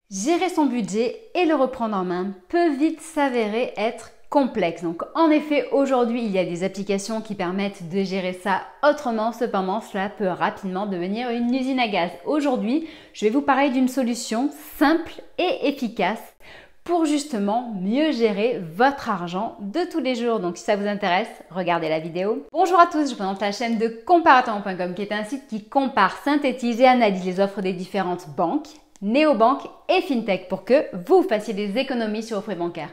Gérer son budget et le reprendre en main peut vite s'avérer être complexe. Donc en effet, aujourd'hui, il y a des applications qui permettent de gérer ça autrement. Cependant, cela peut rapidement devenir une usine à gaz. Aujourd'hui, je vais vous parler d'une solution simple et efficace pour justement mieux gérer votre argent de tous les jours. Donc si ça vous intéresse, regardez la vidéo. Bonjour à tous, je vous présente la chaîne de comparaton.com qui est un site qui compare, synthétise et analyse les offres des différentes banques, néobanques et fintech pour que vous fassiez des économies sur vos frais bancaires.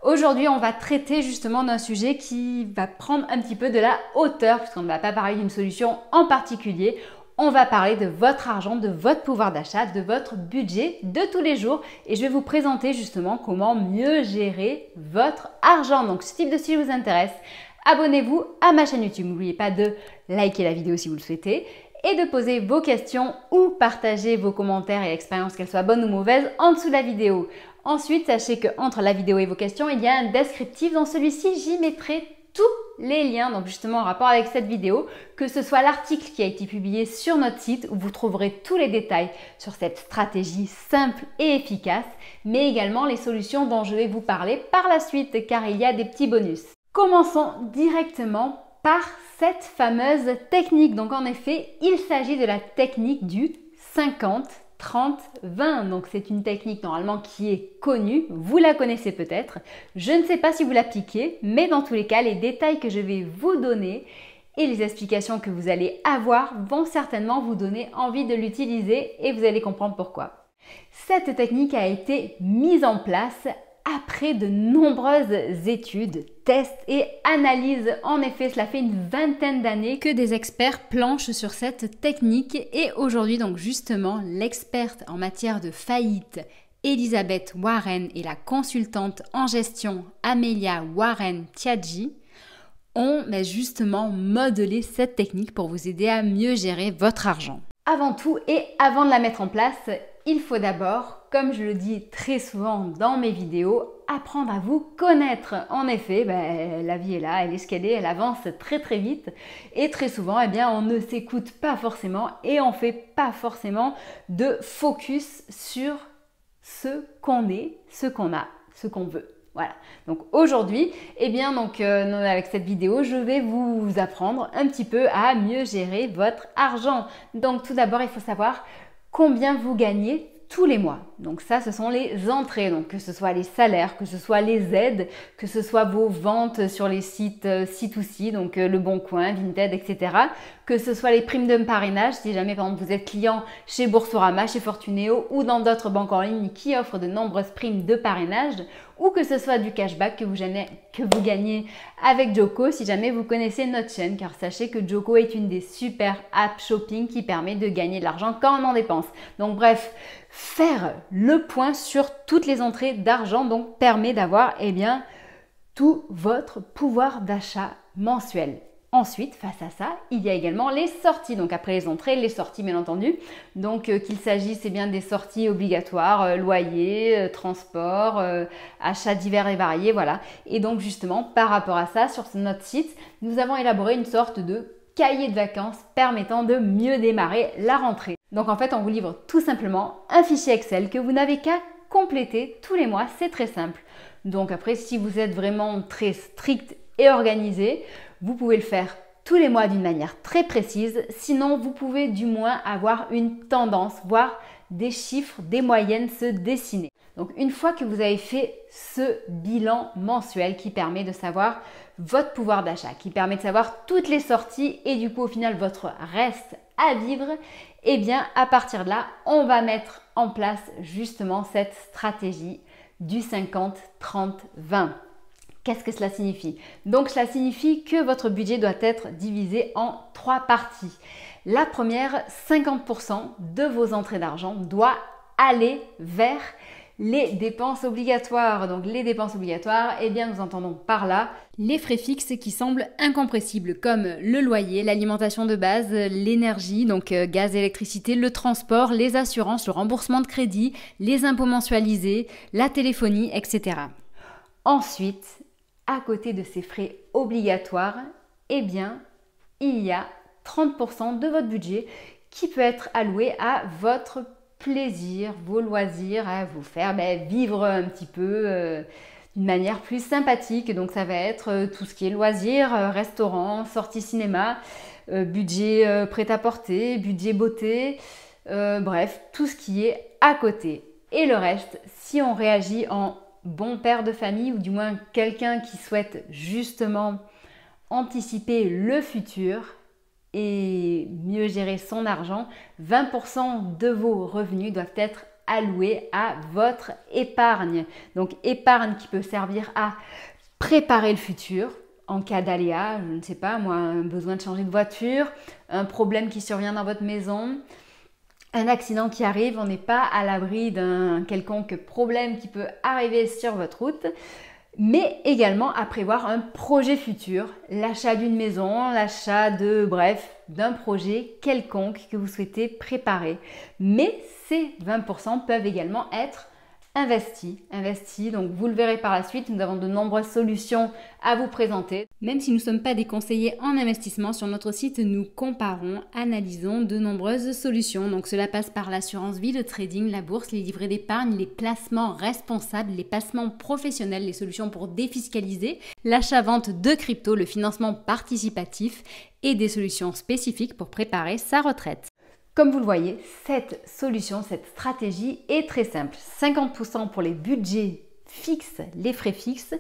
Aujourd'hui, on va traiter justement d'un sujet qui va prendre un petit peu de la hauteur puisqu'on ne va pas parler d'une solution en particulier. On va parler de votre argent, de votre pouvoir d'achat, de votre budget de tous les jours et je vais vous présenter justement comment mieux gérer votre argent. Donc si ce type de sujet vous intéresse, abonnez-vous à ma chaîne YouTube. N'oubliez pas de liker la vidéo si vous le souhaitez et de poser vos questions ou partager vos commentaires et l'expérience, qu'elle soit bonne ou mauvaise, en dessous de la vidéo. Ensuite, sachez qu'entre la vidéo et vos questions, il y a un descriptif. Dans celui-ci, j'y mettrai tous les liens, donc justement en rapport avec cette vidéo, que ce soit l'article qui a été publié sur notre site où vous trouverez tous les détails sur cette stratégie simple et efficace, mais également les solutions dont je vais vous parler par la suite, car il y a des petits bonus. Commençons directement par cette fameuse technique. Donc en effet, il s'agit de la technique du 50, 30, 20. Donc c'est une technique normalement qui est connue, vous la connaissez peut-être. Je ne sais pas si vous l'appliquez, mais dans tous les cas, les détails que je vais vous donner et les explications que vous allez avoir vont certainement vous donner envie de l'utiliser et vous allez comprendre pourquoi. Cette technique a été mise en place après de nombreuses études, tests et analyses. En effet, cela fait une vingtaine d'années que des experts planchent sur cette technique et aujourd'hui donc justement l'experte en matière de faillite Elisabeth Warren et la consultante en gestion Amelia Warren Tiadji ont justement modelé cette technique pour vous aider à mieux gérer votre argent. Avant tout et avant de la mettre en place, il faut d'abord, comme je le dis très souvent dans mes vidéos, apprendre à vous connaître. En effet, la vie est là, elle est ce qu'elle est, elle avance très très vite et très souvent, on ne s'écoute pas forcément et on ne fait pas forcément de focus sur ce qu'on est, ce qu'on a, ce qu'on veut. Voilà, donc aujourd'hui, avec cette vidéo, je vais vous apprendre un petit peu à mieux gérer votre argent. Donc tout d'abord, il faut savoir combien vous gagnez tous les mois. Donc ça, ce sont les entrées, donc que ce soit les salaires, que ce soit les aides, que ce soit vos ventes sur les sites C2C, donc Le Bon Coin, Vinted, etc. Que ce soit les primes de parrainage, si jamais par exemple vous êtes client chez Boursorama, chez Fortunéo ou dans d'autres banques en ligne qui offrent de nombreuses primes de parrainage, ou que ce soit du cashback que vous gagnez avec Joko si jamais vous connaissez notre chaîne, car sachez que Joko est une des super apps shopping qui permet de gagner de l'argent quand on en dépense. Donc bref, faire le point sur toutes les entrées d'argent donc permet d'avoir tout votre pouvoir d'achat mensuel. Ensuite, face à ça, il y a également les sorties. Donc après les entrées, les sorties bien entendu. Donc qu'il s'agisse des sorties obligatoires, loyer, transport, achats divers et variés, voilà. Et donc justement, par rapport à ça, sur notre site, nous avons élaboré une sorte de cahier de vacances permettant de mieux démarrer la rentrée. Donc en fait, on vous livre tout simplement un fichier Excel que vous n'avez qu'à compléter tous les mois. C'est très simple. Donc après, si vous êtes vraiment très strict et organisé, vous pouvez le faire tous les mois d'une manière très précise. Sinon, vous pouvez du moins avoir une tendance, voire des chiffres, des moyennes se dessiner. Donc une fois que vous avez fait ce bilan mensuel qui permet de savoir votre pouvoir d'achat, qui permet de savoir toutes les sorties et du coup au final votre reste à vivre, à partir de là, on va mettre en place justement cette stratégie du 50, 30, 20. Qu'est-ce que cela signifie? Donc cela signifie que votre budget doit être divisé en 3 parties. La première, 50% de vos entrées d'argent doit aller vers les dépenses obligatoires. Donc les dépenses obligatoires, nous entendons par là les frais fixes qui semblent incompressibles comme le loyer, l'alimentation de base, l'énergie, donc gaz, électricité, le transport, les assurances, le remboursement de crédit, les impôts mensualisés, la téléphonie, etc. Ensuite, à côté de ces frais obligatoires, il y a 30% de votre budget qui peut être alloué à votre plaisirs, vos loisirs, à vous faire vivre un petit peu d'une manière plus sympathique. Donc ça va être tout ce qui est loisirs, restaurants, sorties cinéma, budget prêt-à-porter, budget beauté, bref, tout ce qui est à côté. Et le reste, si on réagit en bon père de famille ou du moins quelqu'un qui souhaite justement anticiper le futur et mieux gérer son argent, 20% de vos revenus doivent être alloués à votre épargne. Donc épargne qui peut servir à préparer le futur en cas d'aléa, je ne sais pas moi, un besoin de changer de voiture, un problème qui survient dans votre maison, un accident qui arrive, on n'est pas à l'abri d'un quelconque problème qui peut arriver sur votre route, mais également à prévoir un projet futur, l'achat d'une maison, l'achat d'un projet quelconque que vous souhaitez préparer. Mais ces 20% peuvent également être investis. Donc vous le verrez par la suite, nous avons de nombreuses solutions à vous présenter. Même si nous ne sommes pas des conseillers en investissement, sur notre site, nous comparons, analysons de nombreuses solutions. Donc cela passe par l'assurance vie, le trading, la bourse, les livrets d'épargne, les placements responsables, les placements professionnels, les solutions pour défiscaliser, l'achat-vente de crypto, le financement participatif et des solutions spécifiques pour préparer sa retraite. Comme vous le voyez, cette solution, cette stratégie est très simple. 50% pour les budgets fixes, les frais fixes,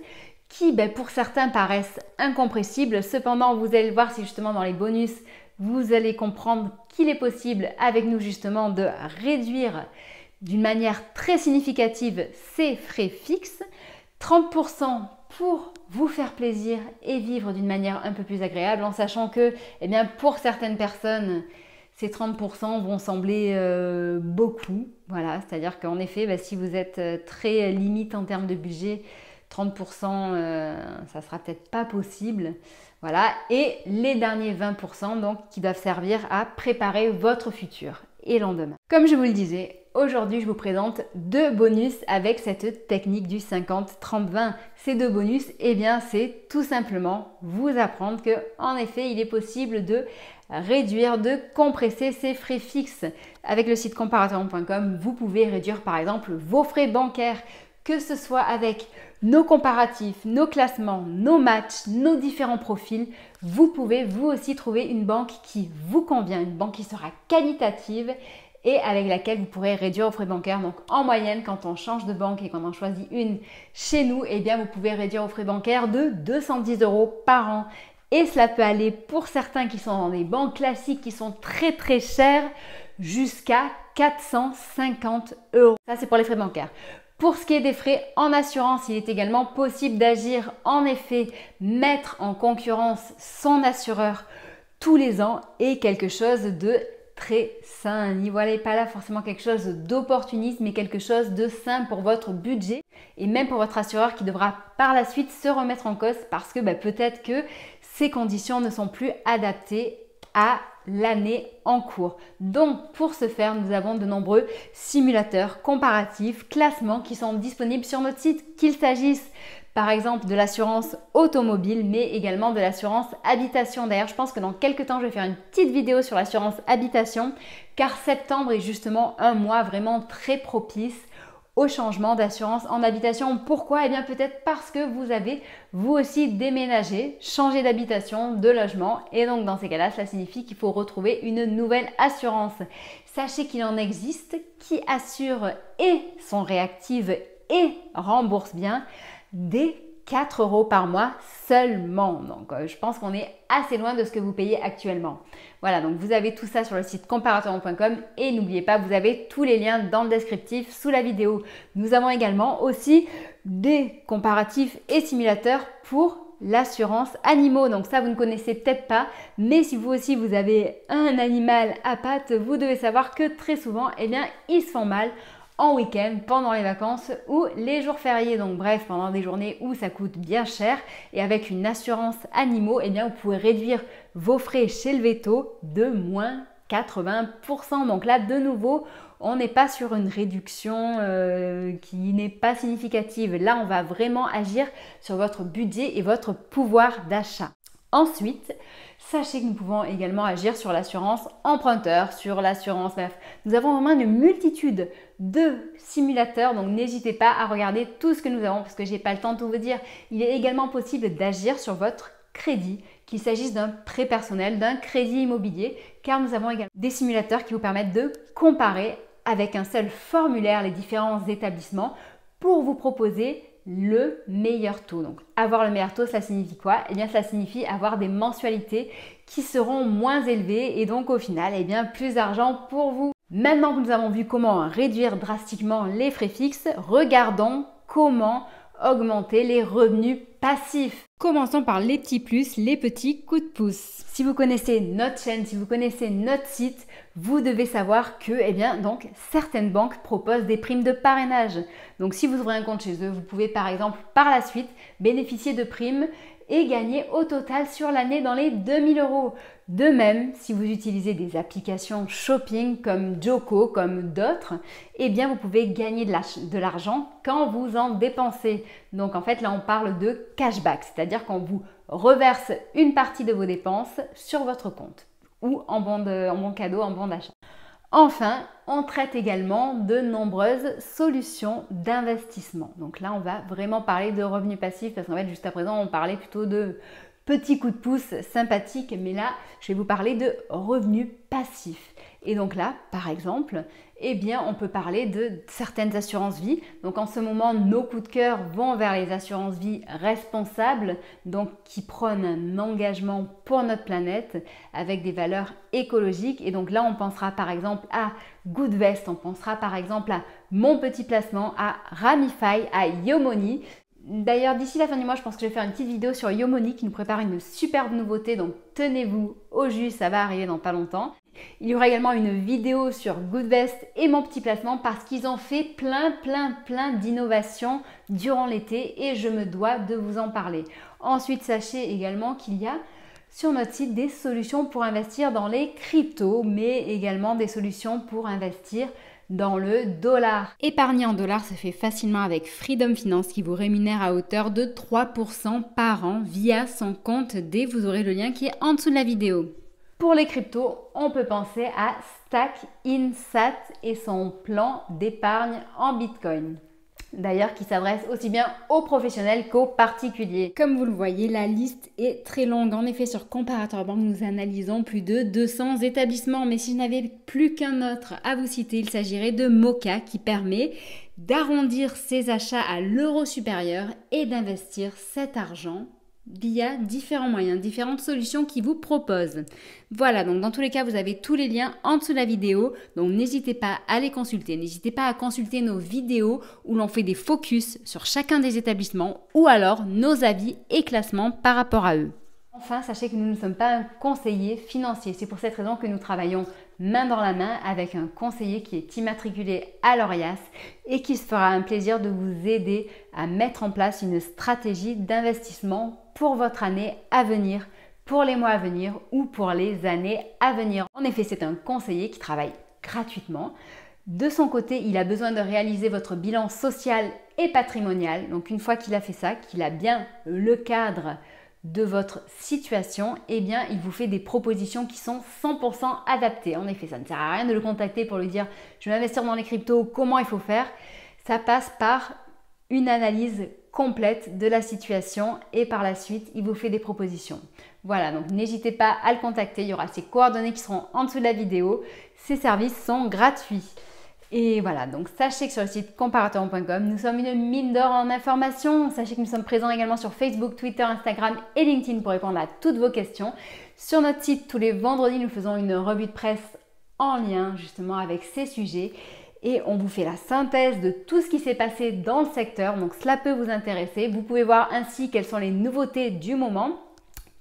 qui pour certains paraissent incompressibles. Cependant, vous allez le voir si justement dans les bonus, vous allez comprendre qu'il est possible avec nous justement de réduire d'une manière très significative ces frais fixes. 30% pour vous faire plaisir et vivre d'une manière un peu plus agréable, en sachant que pour certaines personnes, ces 30% vont sembler beaucoup, voilà, c'est-à-dire qu'en effet, si vous êtes très limite en termes de budget, 30%, ça sera peut-être pas possible, voilà. Et les derniers 20%, donc, qui doivent servir à préparer votre futur et lendemain. Comme je vous le disais, aujourd'hui, je vous présente 2 bonus avec cette technique du 50-30-20. Ces 2 bonus, c'est tout simplement vous apprendre que, en effet, il est possible de réduire, de compresser ses frais fixes. Avec le site comparateur.com, vous pouvez réduire par exemple vos frais bancaires, que ce soit avec nos comparatifs, nos classements, nos matchs, nos différents profils. Vous pouvez vous aussi trouver une banque qui vous convient, une banque qui sera qualitative et avec laquelle vous pourrez réduire vos frais bancaires. Donc en moyenne, quand on change de banque et quand on choisit une chez nous, vous pouvez réduire vos frais bancaires de 210 € par an. Et cela peut aller pour certains qui sont dans des banques classiques qui sont très très chères jusqu'à 450 €. Ça, c'est pour les frais bancaires. Pour ce qui est des frais en assurance, il est également possible d'agir, en effet, mettre en concurrence son assureur tous les ans est quelque chose de très sain. N'y voyez pas là forcément quelque chose d'opportuniste, mais quelque chose de sain pour votre budget et même pour votre assureur qui devra par la suite se remettre en cause parce que peut-être que ces conditions ne sont plus adaptées à l'année en cours. Donc pour ce faire, nous avons de nombreux simulateurs comparatifs, classements qui sont disponibles sur notre site, qu'il s'agisse par exemple de l'assurance automobile, mais également de l'assurance habitation. D'ailleurs, je pense que dans quelques temps, je vais faire une petite vidéo sur l'assurance habitation, car septembre est justement un mois vraiment très propice au changement d'assurance en habitation. Pourquoi ? Peut-être parce que vous avez vous aussi déménagé, changé d'habitation, de logement, et donc dans ces cas-là, cela signifie qu'il faut retrouver une nouvelle assurance. Sachez qu'il en existe qui assurent et sont réactives et remboursent bien dès 4 € par mois seulement. Donc, je pense qu'on est assez loin de ce que vous payez actuellement. Voilà, donc vous avez tout ça sur le site comparateur.com et n'oubliez pas, vous avez tous les liens dans le descriptif sous la vidéo. Nous avons également aussi des comparatifs et simulateurs pour l'assurance animaux. Donc ça, vous ne connaissez peut-être pas, mais si vous aussi vous avez un animal à pattes, vous devez savoir que très souvent, ils se font mal en week-end, pendant les vacances ou les jours fériés. Donc bref, pendant des journées où ça coûte bien cher. Et avec une assurance animaux, vous pouvez réduire vos frais chez le veto de moins 80%. Donc là, de nouveau, on n'est pas sur une réduction qui n'est pas significative. Là, on va vraiment agir sur votre budget et votre pouvoir d'achat. Ensuite, sachez que nous pouvons également agir sur l'assurance emprunteur, sur l'assurance, bref. Nous avons vraiment une multitude de simulateurs, donc n'hésitez pas à regarder tout ce que nous avons parce que je n'ai pas le temps de tout vous dire. Il est également possible d'agir sur votre crédit, qu'il s'agisse d'un prêt personnel, d'un crédit immobilier, car nous avons également des simulateurs qui vous permettent de comparer avec un seul formulaire les différents établissements pour vous proposer le meilleur taux. Donc avoir le meilleur taux, cela signifie quoi? Eh bien, cela signifie avoir des mensualités qui seront moins élevées et donc au final, eh bien, plus d'argent pour vous. Maintenant que nous avons vu comment réduire drastiquement les frais fixes, regardons comment augmenter les revenus passifs. Commençons par les petits plus, les petits coups de pouce. Si vous connaissez notre chaîne, si vous connaissez notre site, vous devez savoir que donc, certaines banques proposent des primes de parrainage. Donc si vous ouvrez un compte chez eux, vous pouvez par exemple par la suite bénéficier de primes et gagner au total sur l'année dans les 2000 €. De même, si vous utilisez des applications shopping comme Joko, comme d'autres, eh bien vous pouvez gagner de l'argent quand vous en dépensez. Donc en fait là on parle de cashback, c'est-à-dire qu'on vous reverse une partie de vos dépenses sur votre compte ou en bon cadeau, en bon d'achat. Enfin, on traite également de nombreuses solutions d'investissement. Donc là, on va vraiment parler de revenus passifs parce qu'en fait, jusqu'à présent, on parlait plutôt de petits coups de pouce sympathiques, mais là, je vais vous parler de revenus passifs. Et donc là, par exemple, eh bien, on peut parler de certaines assurances vie. Donc en ce moment, nos coups de cœur vont vers les assurances vie responsables, donc qui prônent un engagement pour notre planète avec des valeurs écologiques. Et donc là, on pensera par exemple à Goodvest, on pensera par exemple à Mon Petit Placement, à Ramify, à Yomoni. D'ailleurs, d'ici la fin du mois, je pense que je vais faire une petite vidéo sur Yomoni qui nous prépare une superbe nouveauté, donc tenez-vous au jus, ça va arriver dans pas longtemps. Il y aura également une vidéo sur Goodvest et Mon Petit Placement parce qu'ils ont fait plein d'innovations durant l'été et je me dois de vous en parler. Ensuite, sachez également qu'il y a sur notre site des solutions pour investir dans les cryptos, mais également des solutions pour investir dans le dollar. Épargner en dollars se fait facilement avec Freedom Finance qui vous rémunère à hauteur de 3% par an via son compte D. Vous aurez le lien qui est en dessous de la vidéo. Pour les cryptos, on peut penser à Stack Insat et son plan d'épargne en Bitcoin. D'ailleurs, qui s'adresse aussi bien aux professionnels qu'aux particuliers. Comme vous le voyez, la liste est très longue. En effet, sur Comparator Bank, nous analysons plus de 200 établissements. Mais si je n'avais plus qu'un autre à vous citer, il s'agirait de Moka qui permet d'arrondir ses achats à l'euro supérieur et d'investir cet argent via différents moyens, différentes solutions qui vous proposent. Voilà, donc dans tous les cas, vous avez tous les liens en dessous de la vidéo, donc n'hésitez pas à les consulter, n'hésitez pas à consulter nos vidéos où l'on fait des focus sur chacun des établissements ou alors nos avis et classements par rapport à eux. Enfin, sachez que nous ne sommes pas un conseiller financier, c'est pour cette raison que nous travaillons main dans la main avec un conseiller qui est immatriculé à l'ORIAS et qui se fera un plaisir de vous aider à mettre en place une stratégie d'investissement pour votre année à venir, pour les mois à venir ou pour les années à venir. En effet, c'est un conseiller qui travaille gratuitement. De son côté, il a besoin de réaliser votre bilan social et patrimonial. Donc une fois qu'il a fait ça, qu'il a bien le cadre de votre situation, eh bien, il vous fait des propositions qui sont 100% adaptées. En effet, ça ne sert à rien de le contacter pour lui dire « je vais investir dans les cryptos, comment il faut faire ?» Ça passe par une analyse complète de la situation et par la suite, il vous fait des propositions. Voilà, donc n'hésitez pas à le contacter. Il y aura ses coordonnées qui seront en dessous de la vidéo. Ses services sont gratuits. Et voilà, donc sachez que sur le site comparator.com, nous sommes une mine d'or en informations. Sachez que nous sommes présents également sur Facebook, Twitter, Instagram et LinkedIn pour répondre à toutes vos questions. Sur notre site, tous les vendredis, nous faisons une revue de presse en lien justement avec ces sujets. Et on vous fait la synthèse de tout ce qui s'est passé dans le secteur. Donc cela peut vous intéresser. Vous pouvez voir ainsi quelles sont les nouveautés du moment.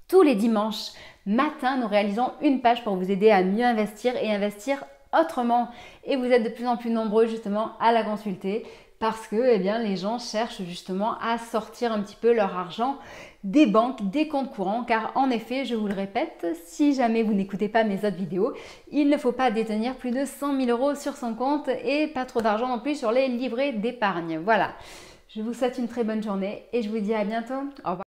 Tous les dimanches matin, nous réalisons une page pour vous aider à mieux investir et investir autrement. Et vous êtes de plus en plus nombreux justement à la consulter parce que les gens cherchent justement à sortir un petit peu leur argent des banques, des comptes courants, car en effet, je vous le répète, si jamais vous n'écoutez pas mes autres vidéos, il ne faut pas détenir plus de 100 000 € sur son compte et pas trop d'argent non plus sur les livrets d'épargne. Voilà, je vous souhaite une très bonne journée et je vous dis à bientôt. Au revoir.